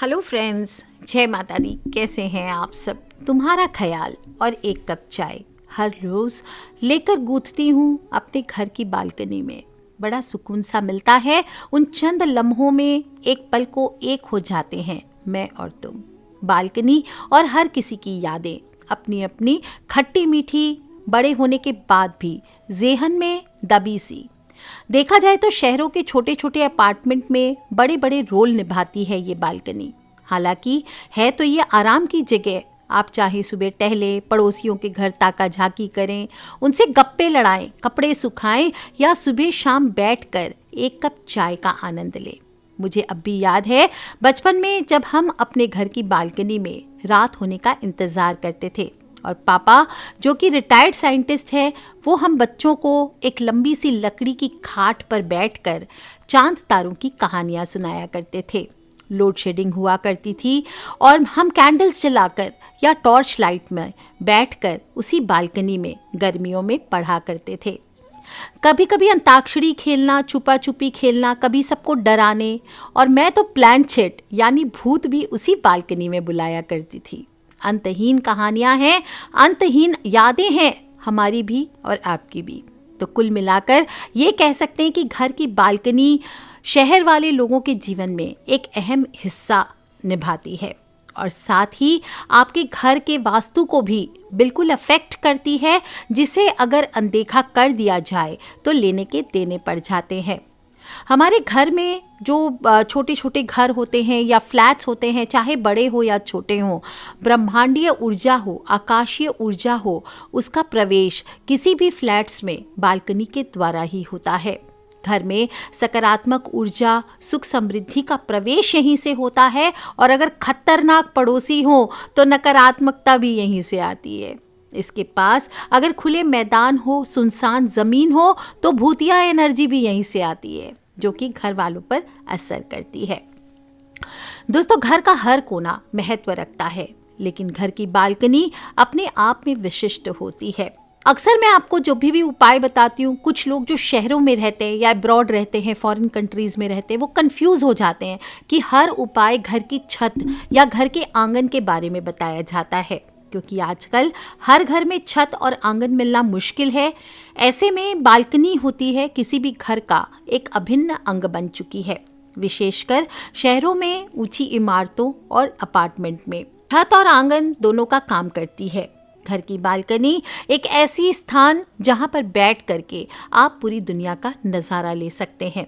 Hello friends, जय माता दी। कैसे हैं आप सब? तुम्हारा ख्याल और एक कप चाय हर रोज़ लेकर गूंथती हूँ अपने घर की बालकनी में। बड़ा सुकून सा मिलता है। उन चंद लम्हों में एक पल को एक हो जाते हैं मैं और तुम। बालकनी और हर किसी की यादें अपनी अपनी खट्टी मीठी बड़े होने के बाद भी ज़ेहन में दबी सी। देखा जाए तो शहरों के छोटे छोटे अपार्टमेंट में बड़े बड़े रोल निभाती है ये बालकनी। हालांकि है तो ये आराम की जगह। आप चाहे सुबह टहले, पड़ोसियों के घर ताका झाकी करें, उनसे गप्पे लड़ाएं, कपड़े सुखाएं या सुबह शाम बैठकर एक कप चाय का आनंद लें। मुझे अब भी याद है बचपन में जब हम अपने घर की बालकनी में रात होने का इंतज़ार करते थे और पापा, जो कि रिटायर्ड साइंटिस्ट है, वो हम बच्चों को एक लंबी सी लकड़ी की खाट पर बैठकर चांद तारों की कहानियाँ सुनाया करते थे। लोड शेडिंग हुआ करती थी और हम कैंडल्स जलाकर या टॉर्च लाइट में बैठकर उसी बालकनी में गर्मियों में पढ़ा करते थे। कभी कभी अंताक्षरी खेलना, छुपा छुपी खेलना, कभी सबको डराने, और मैं तो प्लैंचेट यानी भूत भी उसी बालकनी में बुलाया करती थी। अंतहीन कहानियां हैं, अंतहीन यादें हैं, हमारी भी और आपकी भी। तो कुल मिलाकर ये कह सकते हैं कि घर की बालकनी शहर वाले लोगों के जीवन में एक अहम हिस्सा निभाती है और साथ ही आपके घर के वास्तु को भी बिल्कुल अफेक्ट करती है, जिसे अगर अनदेखा कर दिया जाए तो लेने के देने पड़ जाते हैं। हमारे घर में जो छोटे छोटे घर होते हैं या फ्लैट्स होते हैं, चाहे बड़े हो या छोटे हों, ब्रह्मांडीय ऊर्जा हो, आकाशीय ऊर्जा हो, उसका प्रवेश किसी भी फ्लैट्स में बालकनी के द्वारा ही होता है। घर में सकारात्मक ऊर्जा, सुख समृद्धि का प्रवेश यहीं से होता है और अगर खतरनाक पड़ोसी हो तो नकारात्मकता भी यहीं से आती है। इसके पास अगर खुले मैदान हो, सुनसान ज़मीन हो, तो भूतिया एनर्जी भी यहीं से आती है, जो कि घर वालों पर असर करती है। दोस्तों, घर का हर कोना महत्व रखता है, लेकिन घर की बालकनी अपने आप में विशिष्ट होती है। अक्सर मैं आपको जो भी उपाय बताती हूँ, कुछ लोग जो शहरों में रहते हैं या अब्रॉड रहते हैं, फॉरेन कंट्रीज़ में रहते हैं, वो कंफ्यूज हो जाते हैं कि हर उपाय घर की छत या घर के आंगन के बारे में बताया जाता है, क्योंकि आजकल हर घर में छत और आंगन मिलना मुश्किल है। ऐसे में बालकनी होती है किसी भी घर का एक अभिन्न अंग बन चुकी है, विशेषकर शहरों में ऊंची इमारतों और अपार्टमेंट में छत और आंगन दोनों का काम करती है। घर की बालकनी एक ऐसी स्थान जहां पर बैठ करके आप पूरी दुनिया का नज़ारा ले सकते हैं।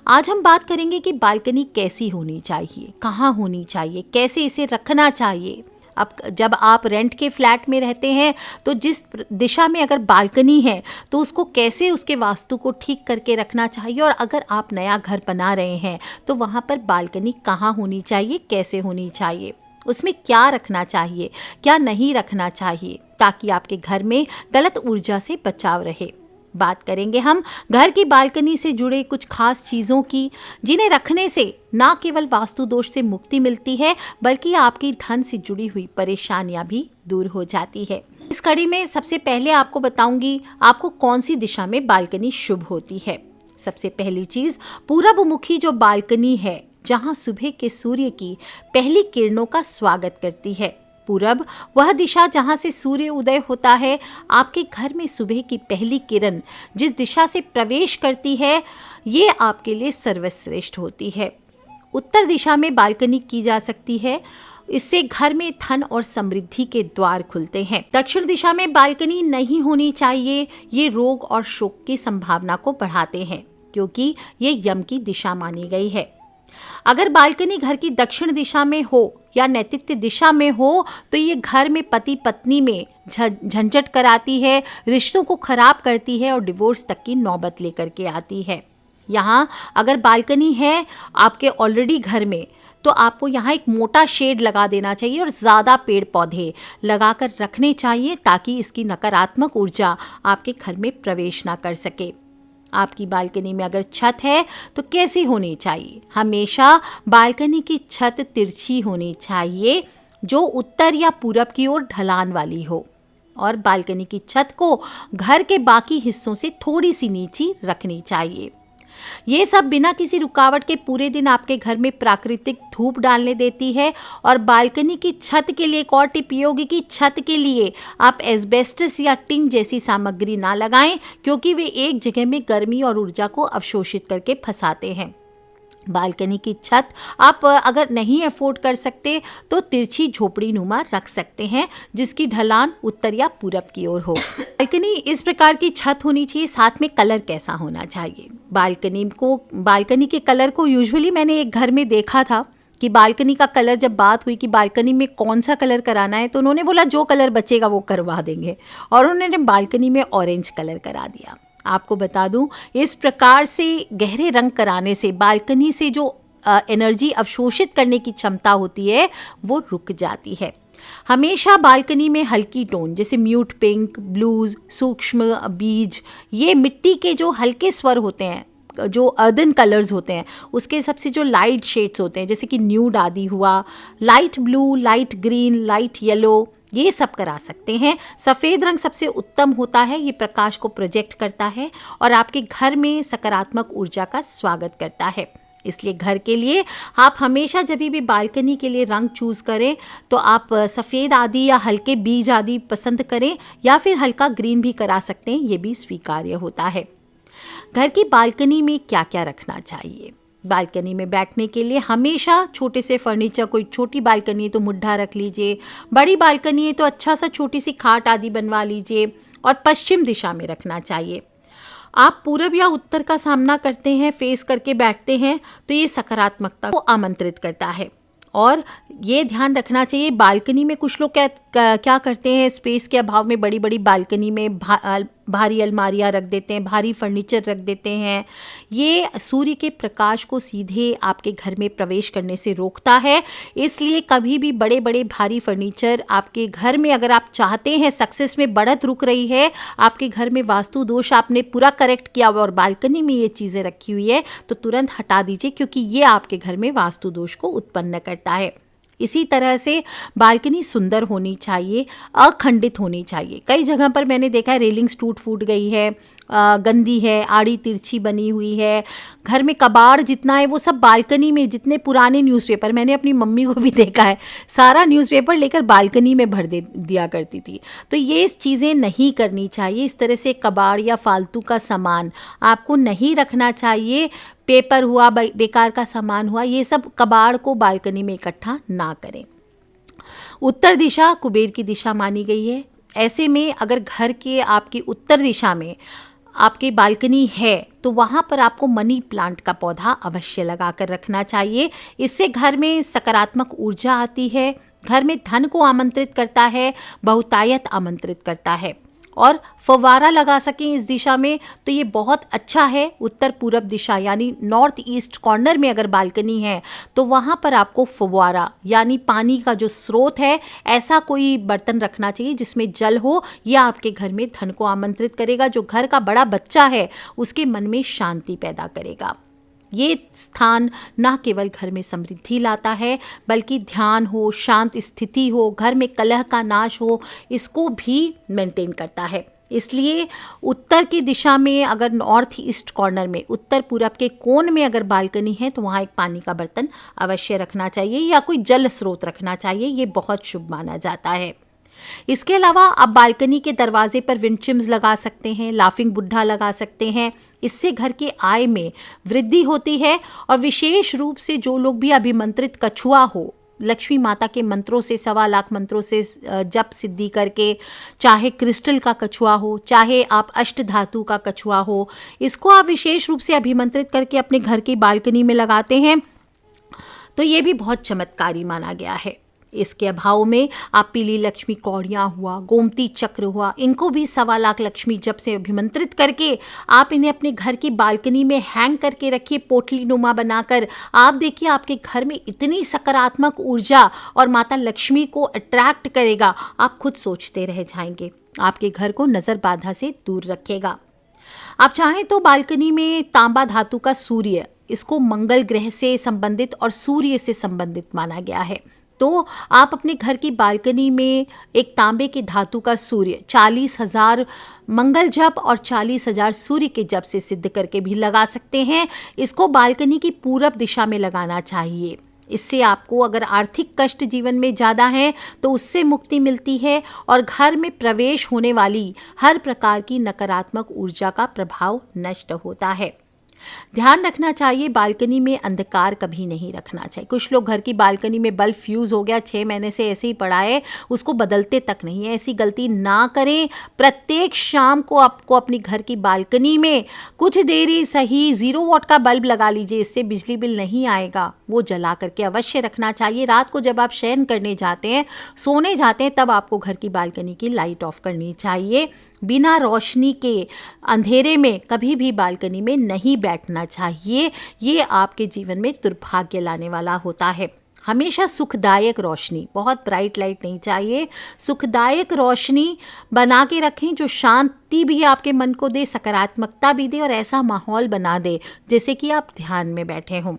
आज हम बात करेंगे कि बालकनी कैसी होनी चाहिए, कहाँ होनी चाहिए, कैसे इसे रखना चाहिए। अब जब आप रेंट के फ्लैट में रहते हैं तो जिस दिशा में अगर बालकनी है तो उसको कैसे, उसके वास्तु को ठीक करके रखना चाहिए, और अगर आप नया घर बना रहे हैं तो वहाँ पर बालकनी कहाँ होनी चाहिए, कैसे होनी चाहिए, उसमें क्या रखना चाहिए, क्या नहीं रखना चाहिए, ताकि आपके घर में गलत ऊर्जा से बचाव रहे। बात करेंगे हम घर की बालकनी से जुड़े कुछ खास चीज़ों की, जिन्हें रखने से ना केवल वास्तु दोष से मुक्ति मिलती है, बल्कि आपकी धन से जुड़ी हुई परेशानियां भी दूर हो जाती है। इस कड़ी में सबसे पहले आपको बताऊंगी आपको कौन सी दिशा में बालकनी शुभ होती है। सबसे पहली चीज़, पूरब मुखी जो बालकनी है, जहां सुबह के सूर्य की पहली किरणों का स्वागत करती है। पूरब वह दिशा जहां से सूर्य उदय होता है। आपके घर में सुबह की पहली किरण जिस दिशा से प्रवेश करती है, ये आपके लिए सर्वश्रेष्ठ होती है। उत्तर दिशा में बालकनी की जा सकती है, इससे घर में धन और समृद्धि के द्वार खुलते हैं। दक्षिण दिशा में बालकनी नहीं होनी चाहिए, ये रोग और शोक की संभावना को बढ़ाते हैं, क्योंकि ये यम की दिशा मानी गई है। अगर बालकनी घर की दक्षिण दिशा में हो या नैतित्व दिशा में हो तो ये घर में पति पत्नी में झंझट कराती है, रिश्तों को खराब करती है और डिवोर्स तक की नौबत लेकर के आती है। यहाँ अगर बालकनी है आपके ऑलरेडी घर में, तो आपको यहाँ एक मोटा शेड लगा देना चाहिए और ज़्यादा पेड़ पौधे लगाकर रखने चाहिए, ताकि इसकी नकारात्मक ऊर्जा आपके घर में प्रवेश ना कर सके। आपकी बालकनी में अगर छत है तो कैसी होनी चाहिए? हमेशा बालकनी की छत तिरछी होनी चाहिए, जो उत्तर या पूरब की ओर ढलान वाली हो, और बालकनी की छत को घर के बाकी हिस्सों से थोड़ी सी नीची रखनी चाहिए। ये सब बिना किसी रुकावट के पूरे दिन आपके घर में प्राकृतिक धूप डालने देती है। और बालकनी की छत के लिए एक और टिप ये होगी कि छत के लिए आप एस्बेस्टस या टिन जैसी सामग्री ना लगाएं, क्योंकि वे एक जगह में गर्मी और ऊर्जा को अवशोषित करके फंसाते हैं। बालकनी की छत आप अगर नहीं अफोर्ड कर सकते तो तिरछी झोपड़ी नुमा रख सकते हैं, जिसकी ढलान उत्तर या पूरब की ओर हो। बालकनी इस प्रकार की छत होनी चाहिए। साथ में कलर कैसा होना चाहिए? बालकनी के कलर को यूजुअली मैंने एक घर में देखा था कि बालकनी का कलर, जब बात हुई कि बालकनी में कौन सा कलर कराना है, तो उन्होंने बोला जो कलर बचेगा वो करवा देंगे, और उन्होंने बालकनी में ऑरेंज कलर करा दिया। आपको बता दूं, इस प्रकार से गहरे रंग कराने से बालकनी से जो एनर्जी अवशोषित करने की क्षमता होती है वो रुक जाती है। हमेशा बालकनी में हल्की टोन जैसे म्यूट पिंक, ब्लूज, सूक्ष्म बीज, ये मिट्टी के जो हल्के स्वर होते हैं, जो अर्दन कलर्स होते हैं, उसके सबसे जो लाइट शेड्स होते हैं जैसे कि न्यूड आदि हुआ, light blue, light green, light yellow, ये सब करा सकते हैं। सफ़ेद रंग सबसे उत्तम होता है, ये प्रकाश को प्रोजेक्ट करता है और आपके घर में सकारात्मक ऊर्जा का स्वागत करता है। इसलिए घर के लिए आप हमेशा जब भी बालकनी के लिए रंग चूज़ करें तो आप सफ़ेद आदि या हल्के बीज आदि पसंद करें, या फिर हल्का ग्रीन भी करा सकते हैं, ये भी स्वीकार्य होता है। घर की बालकनी में क्या क्या रखना चाहिए? बालकनी में बैठने के लिए हमेशा छोटे से फर्नीचर, कोई छोटी बालकनी है तो मुड्ढा रख लीजिए, बड़ी बालकनी है तो अच्छा सा छोटी सी खाट आदि बनवा लीजिए, और पश्चिम दिशा में रखना चाहिए। आप पूरब या उत्तर का सामना करते हैं, फेस करके बैठते हैं, तो ये सकारात्मकता को आमंत्रित करता है। और ये ध्यान रखना चाहिए, बालकनी में कुछ लोग क्या करते हैं, स्पेस के अभाव में बड़ी बड़ी बालकनी में भारी अलमारियाँ रख देते हैं, भारी फर्नीचर रख देते हैं। ये सूर्य के प्रकाश को सीधे आपके घर में प्रवेश करने से रोकता है। इसलिए कभी भी बड़े बड़े भारी फर्नीचर आपके घर में, अगर आप चाहते हैं सक्सेस में बढ़त रुक रही है, आपके घर में वास्तु दोष आपने पूरा करेक्ट किया और बालकनी में ये चीज़ें रखी हुई है, तो तुरंत हटा दीजिए, क्योंकि ये आपके घर में वास्तु दोष को उत्पन्न करता है। इसी तरह से बालकनी सुंदर होनी चाहिए, अखंडित होनी चाहिए। कई जगह पर मैंने देखा है रेलिंग्स टूट फूट गई है, गंदी है, आड़ी तिरछी बनी हुई है, घर में कबाड़ जितना है वो सब बालकनी में, जितने पुराने न्यूज़पेपर, मैंने अपनी मम्मी को भी देखा है, सारा न्यूज़पेपर लेकर बालकनी में भर दिया करती थी। तो ये चीज़ें नहीं करनी चाहिए। इस तरह से कबाड़ या फालतू का सामान आपको नहीं रखना चाहिए। पेपर हुआ, बेकार का सामान हुआ, ये सब कबाड़ को बालकनी में इकट्ठा ना करें। उत्तर दिशा कुबेर की दिशा मानी गई है। ऐसे में अगर घर के आपकी उत्तर दिशा में आपकी बालकनी है तो वहाँ पर आपको मनी प्लांट का पौधा अवश्य लगा कर रखना चाहिए। इससे घर में सकारात्मक ऊर्जा आती है, घर में धन को आमंत्रित करता है, बहुतायत आमंत्रित करता है। और फव्वारा लगा सकें इस दिशा में तो ये बहुत अच्छा है। उत्तर पूरब दिशा यानी नॉर्थ ईस्ट कॉर्नर में अगर बालकनी है तो वहाँ पर आपको फव्वारा यानी पानी का जो स्रोत है, ऐसा कोई बर्तन रखना चाहिए जिसमें जल हो। यह आपके घर में धन को आमंत्रित करेगा। जो घर का बड़ा बच्चा है उसके मन में शांति पैदा करेगा। ये स्थान न केवल घर में समृद्धि लाता है बल्कि ध्यान हो, शांत स्थिति हो, घर में कलह का नाश हो, इसको भी मेंटेन करता है। इसलिए उत्तर की दिशा में, अगर नॉर्थ ईस्ट कॉर्नर में, उत्तर पूरब के कोण में अगर बालकनी है तो वहाँ एक पानी का बर्तन अवश्य रखना चाहिए या कोई जल स्रोत रखना चाहिए। ये बहुत शुभ माना जाता है। इसके अलावा आप बालकनी के दरवाजे पर विंडचिम्स लगा सकते हैं, लाफिंग बुड्ढा लगा सकते हैं। इससे घर की आय में वृद्धि होती है। और विशेष रूप से जो लोग भी अभिमंत्रित कछुआ हो, लक्ष्मी माता के मंत्रों से, 1.25 लाख मंत्रों से जप सिद्धि करके, चाहे क्रिस्टल का कछुआ हो, चाहे आप अष्ट धातु का कछुआ हो, इसको आप विशेष रूप से अभिमंत्रित करके अपने घर की बालकनी में लगाते हैं तो ये भी बहुत चमत्कारी माना गया है। इसके अभाव में आप पीली लक्ष्मी कौड़ियाँ हुआ, गोमती चक्र हुआ, इनको भी 1.25 लाख लक्ष्मी जप से अभिमंत्रित करके आप इन्हें अपने घर की बालकनी में हैंग करके रखिए, पोटली नुमा बनाकर। आप देखिए आपके घर में इतनी सकारात्मक ऊर्जा और माता लक्ष्मी को अट्रैक्ट करेगा, आप खुद सोचते रह जाएंगे। आपके घर को नज़र बाधा से दूर रखेगा। आप चाहें तो बालकनी में तांबा धातु का सूर्य, इसको मंगल ग्रह से संबंधित और सूर्य से संबंधित माना गया है। तो आप अपने घर की बालकनी में एक तांबे के धातु का सूर्य 40,000 मंगल जप और 40,000 सूर्य के जप से सिद्ध करके भी लगा सकते हैं। इसको बालकनी की पूरब दिशा में लगाना चाहिए। इससे आपको अगर आर्थिक कष्ट जीवन में ज़्यादा है तो उससे मुक्ति मिलती है और घर में प्रवेश होने वाली हर प्रकार की नकारात्मक ऊर्जा का प्रभाव नष्ट होता है। ध्यान रखना चाहिए, बालकनी में अंधकार कभी नहीं रखना चाहिए। कुछ लोग घर की बालकनी में बल्ब फ्यूज हो गया, 6 महीने से ऐसे ही पड़ा है, उसको बदलते तक नहीं है। ऐसी गलती ना करें। प्रत्येक शाम को आपको अपनी घर की बालकनी में कुछ देर ही सही 0 वॉट का बल्ब लगा लीजिए, इससे बिजली बिल नहीं आएगा। वो जला करके अवश्य रखना चाहिए। रात को जब आप शयन करने जाते हैं, सोने जाते हैं, तब आपको घर की बालकनी की लाइट ऑफ करनी चाहिए। बिना रोशनी के अंधेरे में कभी भी बालकनी में नहीं बैठना चाहिए। ये आपके जीवन में दुर्भाग्य लाने वाला होता है। हमेशा सुखदायक रोशनी, बहुत ब्राइट लाइट नहीं चाहिए, सुखदायक रोशनी बना के रखें जो शांति भी आपके मन को दे, सकारात्मकता भी दे और ऐसा माहौल बना दे जैसे कि आप ध्यान में बैठे हों।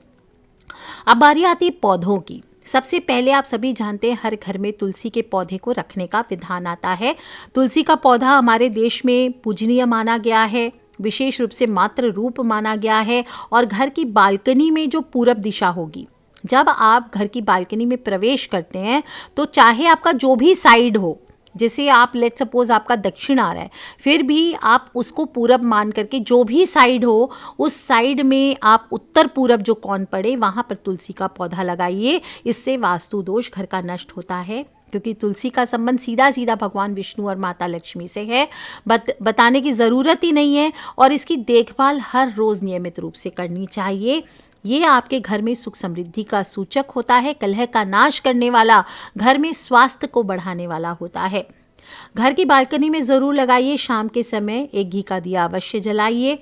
अब बारी आती है पौधों की। सबसे पहले आप सभी जानते हैं हर घर में तुलसी के पौधे को रखने का विधान आता है। तुलसी का पौधा हमारे देश में पूजनीय माना गया है, विशेष रूप से मातृ रूप माना गया है। और घर की बालकनी में जो पूरब दिशा होगी, जब आप घर की बालकनी में प्रवेश करते हैं तो चाहे आपका जो भी साइड हो, जैसे आप लेट सपोज आपका दक्षिण आ रहा है, फिर भी आप उसको पूरब मान करके जो भी साइड हो उस साइड में आप उत्तर पूरब जो कौन पड़े वहाँ पर तुलसी का पौधा लगाइए। इससे वास्तु दोष घर का नष्ट होता है, क्योंकि तुलसी का संबंध सीधा सीधा भगवान विष्णु और माता लक्ष्मी से है। बताने की ज़रूरत ही नहीं है। और इसकी देखभाल हर रोज़ नियमित रूप से करनी चाहिए। ये आपके घर में सुख समृद्धि का सूचक होता है, कलह का नाश करने वाला, घर में स्वास्थ्य को बढ़ाने वाला होता है। घर की बालकनी में ज़रूर लगाइए। शाम के समय एक घी का दिया अवश्य जलाइए।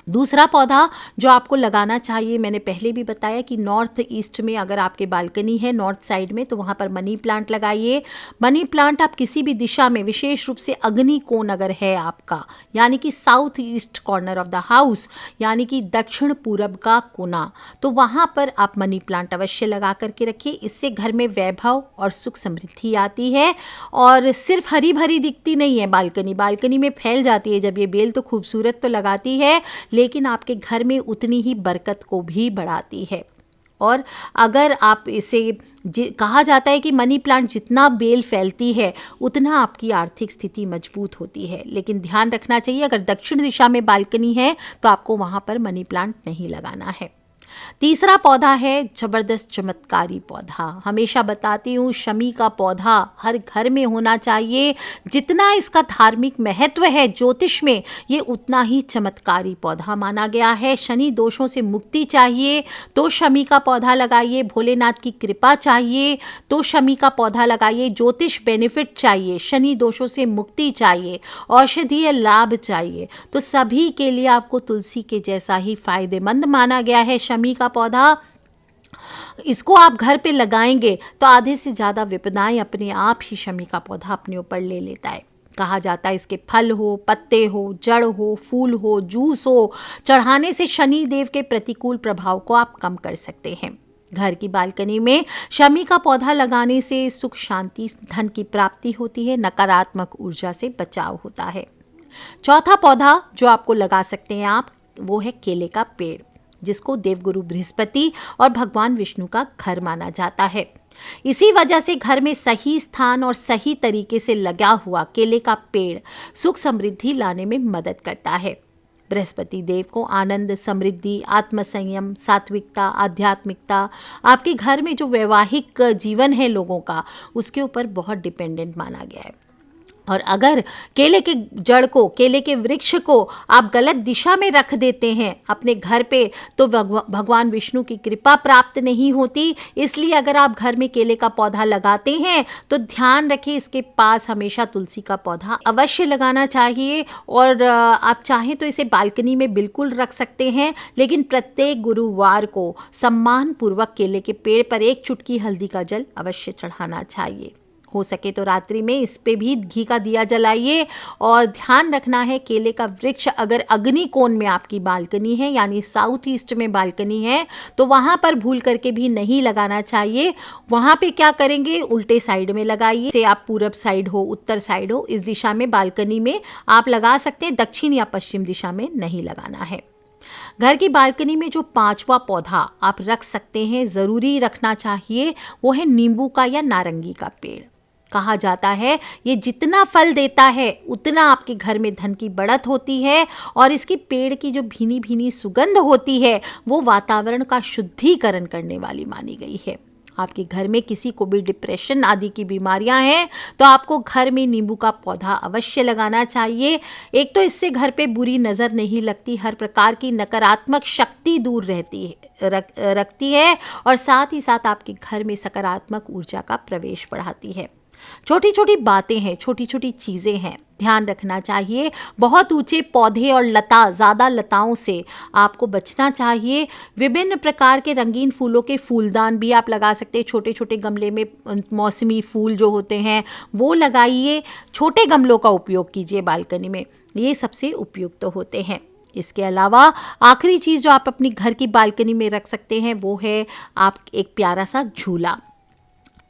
दूसरा पौधा जो आपको लगाना चाहिए, मैंने पहले भी बताया कि नॉर्थ ईस्ट में अगर आपके बालकनी है नॉर्थ साइड में, तो वहाँ पर मनी प्लांट लगाइए। मनी प्लांट आप किसी भी दिशा में, विशेष रूप से अग्नि कोण अगर है आपका, यानी कि south east corner of the house, यानी कि दक्षिण पूरब का कोना, तो वहाँ पर आप मनी प्लांट अवश्य लगा करके रखिए। इससे घर में वैभव और सुख समृद्धि आती है। और सिर्फ हरी भरी दिखती नहीं है बालकनी, बालकनी में फैल जाती है जब ये बेल, तो खूबसूरत तो लगाती है लेकिन आपके घर में उतनी ही बरकत को भी बढ़ाती है। और अगर आप इसे कहा जाता है कि मनी प्लांट जितना बेल फैलती है उतना आपकी आर्थिक स्थिति मजबूत होती है, लेकिन ध्यान रखना चाहिए अगर दक्षिण दिशा में बालकनी है तो आपको वहाँ पर मनी प्लांट नहीं लगाना है। तीसरा पौधा है जबरदस्त चमत्कारी पौधा। हमेशा बताती हूँ शमी का पौधा हर घर में होना चाहिए। जितना इसका धार्मिक महत्व है ज्योतिष में, ये उतना ही चमत्कारी पौधा माना गया है। शनि दोषों से मुक्ति चाहिए तो शमी का पौधा लगाइए। भोलेनाथ की कृपा चाहिए तो शमी का पौधा लगाइए। ज्योतिष बेनिफिट चाहिए, शनि दोषों से मुक्ति चाहिए, औषधीय लाभ चाहिए, तो सभी के लिए आपको तुलसी के जैसा ही फायदेमंद माना गया है शमी का पौधा। इसको आप घर पे लगाएंगे तो आधे से ज़्यादा विपदाएं अपने आप ही शमी का पौधा अपने ऊपर ले लेता है। कहा जाता है इसके फल हो, पत्ते हो, जड़ हो, फूल हो, जूस हो, चढ़ाने से शनि देव के प्रतिकूल प्रभाव को आप कम कर सकते हैं। घर की बालकनी में शमी का पौधा लगाने से सुख शांति धन की प्राप्ति होती है, नकारात्मक ऊर्जा से बचाव होता है। चौथा पौधा जो आपको लगा सकते हैं आप, वो है केले का पेड़, जिसको देवगुरु बृहस्पति और भगवान विष्णु का घर माना जाता है। इसी वजह से घर में सही स्थान और सही तरीके से लगा हुआ केले का पेड़ सुख समृद्धि लाने में मदद करता है। बृहस्पति देव को आनंद, समृद्धि, आत्मसंयम, सात्विकता, आध्यात्मिकता, आपके घर में जो वैवाहिक जीवन है लोगों का, उसके ऊपर बहुत डिपेंडेंट माना गया है। और अगर केले के जड़ को, केले के वृक्ष को आप गलत दिशा में रख देते हैं अपने घर पे, तो भगवान विष्णु की कृपा प्राप्त नहीं होती। इसलिए अगर आप घर में केले का पौधा लगाते हैं तो ध्यान रखें इसके पास हमेशा तुलसी का पौधा अवश्य लगाना चाहिए। और आप चाहें तो इसे बालकनी में बिल्कुल रख सकते हैं, लेकिन प्रत्येक गुरुवार को सम्मान पूर्वक केले के पेड़ पर एक चुटकी हल्दी का जल अवश्य चढ़ाना चाहिए। हो सके तो रात्रि में इस पे भी घी का दिया जलाइए। और ध्यान रखना है, केले का वृक्ष अगर अग्नि कोण में आपकी बालकनी है यानी साउथ ईस्ट में बालकनी है तो वहाँ पर भूल करके भी नहीं लगाना चाहिए। वहाँ पे क्या करेंगे, उल्टे साइड में लगाइए। से आप पूरब साइड हो, उत्तर साइड हो, इस दिशा में बालकनी में आप लगा सकते हैं, दक्षिण या पश्चिम दिशा में नहीं लगाना है। घर की बालकनी में जो 5वां पौधा आप रख सकते हैं, ज़रूरी रखना चाहिए, वो है नींबू का या नारंगी का पेड़। कहा जाता है ये जितना फल देता है उतना आपके घर में धन की बढ़त होती है, और इसकी पेड़ की जो भीनी भीनी सुगंध होती है वो वातावरण का शुद्धिकरण करने वाली मानी गई है। आपके घर में किसी को भी डिप्रेशन आदि की बीमारियां हैं तो आपको घर में नींबू का पौधा अवश्य लगाना चाहिए। एक तो इससे घर पे बुरी नज़र नहीं लगती, हर प्रकार की नकारात्मक शक्ति दूर रखती है, और साथ ही साथ आपके घर में सकारात्मक ऊर्जा का प्रवेश बढ़ाती है। छोटी छोटी बातें हैं, छोटी छोटी चीज़ें हैं, ध्यान रखना चाहिए। बहुत ऊंचे पौधे और लता, ज़्यादा लताओं से आपको बचना चाहिए। विभिन्न प्रकार के रंगीन फूलों के फूलदान भी आप लगा सकते हैं। छोटे छोटे गमले में मौसमी फूल जो होते हैं वो लगाइए। छोटे गमलों का उपयोग कीजिए बालकनी में, ये सबसे उपयुक्त होते हैं। इसके अलावा आखिरी चीज़ जो आप अपनी घर की बालकनी में रख सकते हैं वो है आप एक प्यारा सा झूला।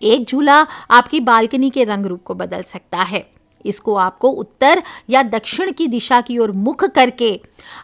एक झूला आपकी बालकनी के रंग रूप को बदल सकता है। इसको आपको उत्तर या दक्षिण की दिशा की ओर मुख करके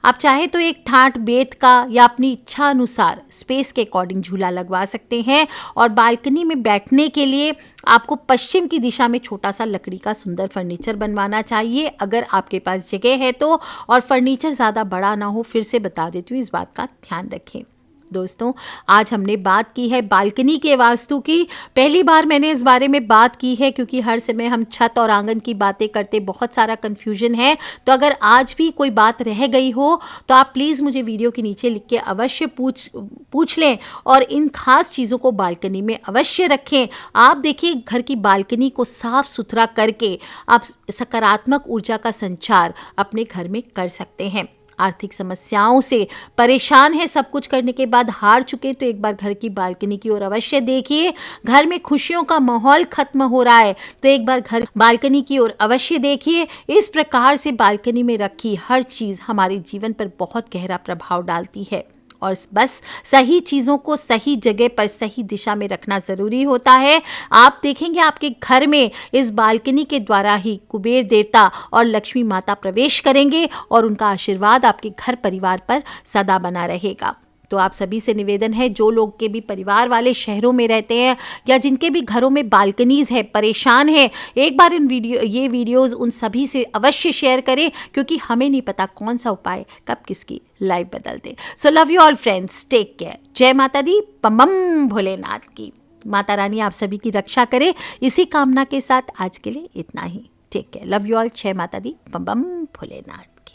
आप चाहे तो एक ठाठ बेत का या अपनी इच्छा अनुसार स्पेस के अकॉर्डिंग झूला लगवा सकते हैं। और बालकनी में बैठने के लिए आपको पश्चिम की दिशा में छोटा सा लकड़ी का सुंदर फर्नीचर बनवाना चाहिए, अगर आपके पास जगह है तो। और फर्नीचर ज़्यादा बड़ा ना हो, फिर से बता देती हूँ, इस बात का ध्यान रखें। दोस्तों, आज हमने बात की है बालकनी के वास्तु की। पहली बार मैंने इस बारे में बात की है क्योंकि हर समय हम छत और आंगन की बातें करते, बहुत सारा कन्फ्यूजन है। तो अगर आज भी कोई बात रह गई हो तो आप प्लीज़ मुझे वीडियो के नीचे लिख के अवश्य पूछ लें, और इन खास चीज़ों को बालकनी में अवश्य रखें। आप देखिए, घर की बालकनी को साफ सुथरा करके आप सकारात्मक ऊर्जा का संचार अपने घर में कर सकते हैं। आर्थिक समस्याओं से परेशान है, सब कुछ करने के बाद हार चुके, तो एक बार घर की बालकनी की ओर अवश्य देखिए। घर में खुशियों का माहौल खत्म हो रहा है तो एक बार घर बालकनी की ओर अवश्य देखिए। इस प्रकार से बालकनी में रखी हर चीज़ हमारे जीवन पर बहुत गहरा प्रभाव डालती है, और बस सही चीज़ों को सही जगह पर सही दिशा में रखना ज़रूरी होता है। आप देखेंगे आपके घर में इस बालकनी के द्वारा ही कुबेर देवता और लक्ष्मी माता प्रवेश करेंगे, और उनका आशीर्वाद आपके घर परिवार पर सदा बना रहेगा। तो आप सभी से निवेदन है, जो लोग के भी परिवार वाले शहरों में रहते हैं या जिनके भी घरों में बालकनीज़ है, परेशान है, एक बार ये वीडियोज़ उन सभी से अवश्य शेयर करें, क्योंकि हमें नहीं पता कौन सा उपाय कब किसकी लाइफ बदल दे। So love you all friends, take care. जय माता दी, बम बम भोलेनाथ की। माता रानी आप सभी की रक्षा करे, इसी कामना के साथ आज के लिए इतना ही। Take care, love you all. जय माता दी, बम बम भोलेनाथ की।